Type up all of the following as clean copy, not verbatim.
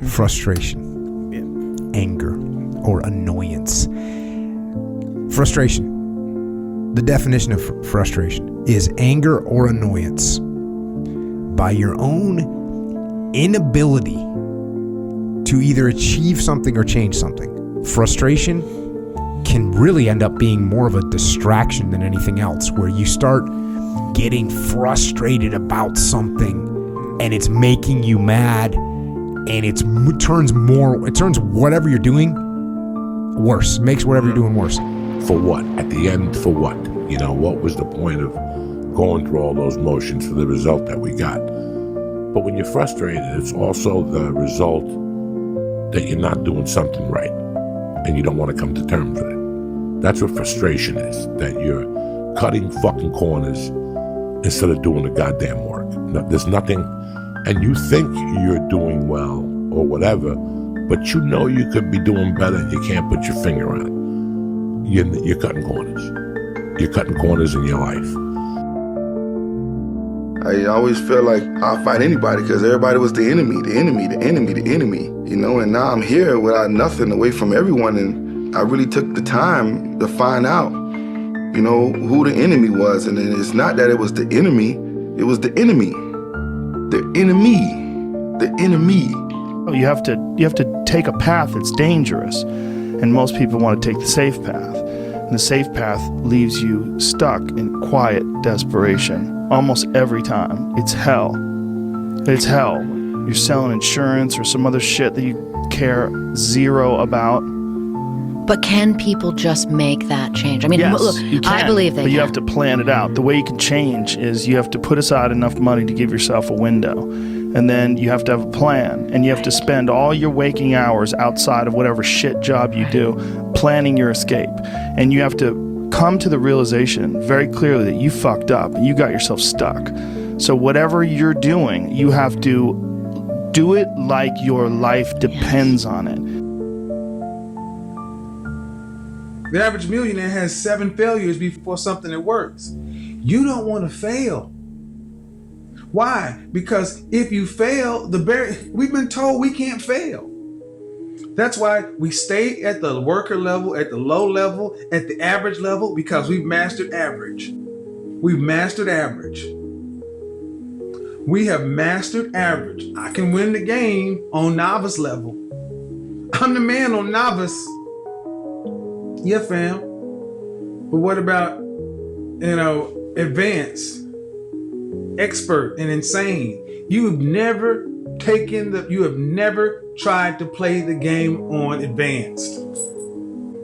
frustration, anger, or annoyance. Frustration. The definition of frustration is anger or annoyance by your own inability to either achieve something or change something. Frustration can really end up being more of a distraction than anything else, where you start getting frustrated about something and it's making you mad, and it turns whatever you're doing worse, makes whatever you're doing worse. For what? At the end, for what? You know, what was the point of going through all those motions for the result that we got? But when you're frustrated, it's also the result that you're not doing something right and you don't want to come to terms with it. That's what frustration is, that you're cutting fucking corners instead of doing the goddamn work. There's nothing, and you think you're doing well or whatever, but you know you could be doing better and you can't put your finger on it. You're cutting corners. You're cutting corners in your life. I always felt like I'll fight anybody because everybody was the enemy, you know, and now I'm here without nothing, away from everyone, and I really took the time to find out, you know, who the enemy was. And it's not that it was the enemy, it was the enemy. The enemy. You have to take a path that's dangerous, and most people want to take the safe path. And the safe path leaves you stuck in quiet desperation almost every time. It's hell. It's hell. You're selling insurance or some other shit that you care zero about. But can people just make that change? I mean, yes, look, you can, I believe they but you can. have to plan it out. The way you can change is you have to put aside enough money to give yourself a window. And then you have to have a plan, and you have to spend all your waking hours outside of whatever shit job you do planning your escape. And you have to come to the realization very clearly that you fucked up and you got yourself stuck. So whatever you're doing, you have to do it like your life depends on it. The average millionaire has 7 failures before something that works. You don't want to fail. Why? Because if you fail, we've been told we can't fail. That's why we stay at the worker level, at the low level, at the average level, because we've mastered average. We've mastered average. We have mastered average. I can win the game on novice level. I'm the man on novice. Yeah, fam. But what about, advanced, expert, and insane? You have never tried to play the game on advanced.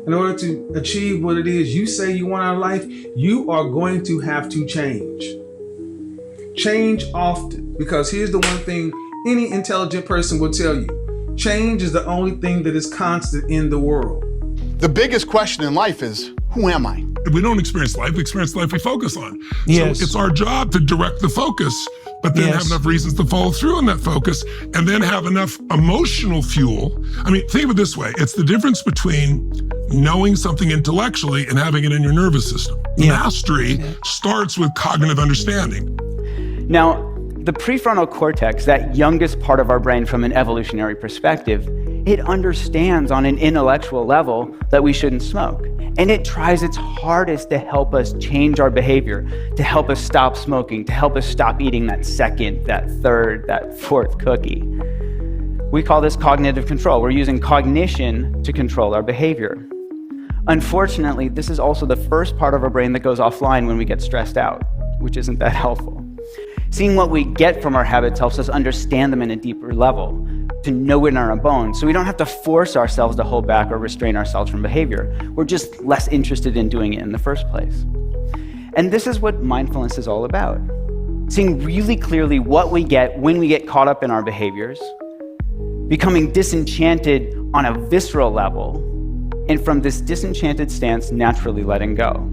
In order to achieve what it is you say you want out of life, you are going to have to change. Change often, because here's the one thing any intelligent person will tell you. Change is the only thing that is constant in the world. The biggest question in life is, who am I? We don't experience life, we experience the life we focus on. Yes. So it's our job to direct the focus, but then have enough reasons to follow through on that focus, and then have enough emotional fuel. I mean, think of it this way. It's the difference between knowing something intellectually and having it in your nervous system. Mastery starts with cognitive understanding. Now, the prefrontal cortex, that youngest part of our brain from an evolutionary perspective, it understands on an intellectual level that we shouldn't smoke. And it tries its hardest to help us change our behavior, to help us stop smoking, to help us stop eating that second, that third, that fourth cookie. We call this cognitive control. We're using cognition to control our behavior. Unfortunately, this is also the first part of our brain that goes offline when we get stressed out, which isn't that helpful. Seeing what we get from our habits helps us understand them in a deeper level, to know it in our bones, so we don't have to force ourselves to hold back or restrain ourselves from behavior. We're just less interested in doing it in the first place. And this is what mindfulness is all about. Seeing really clearly what we get when we get caught up in our behaviors, becoming disenchanted on a visceral level, and from this disenchanted stance, naturally letting go.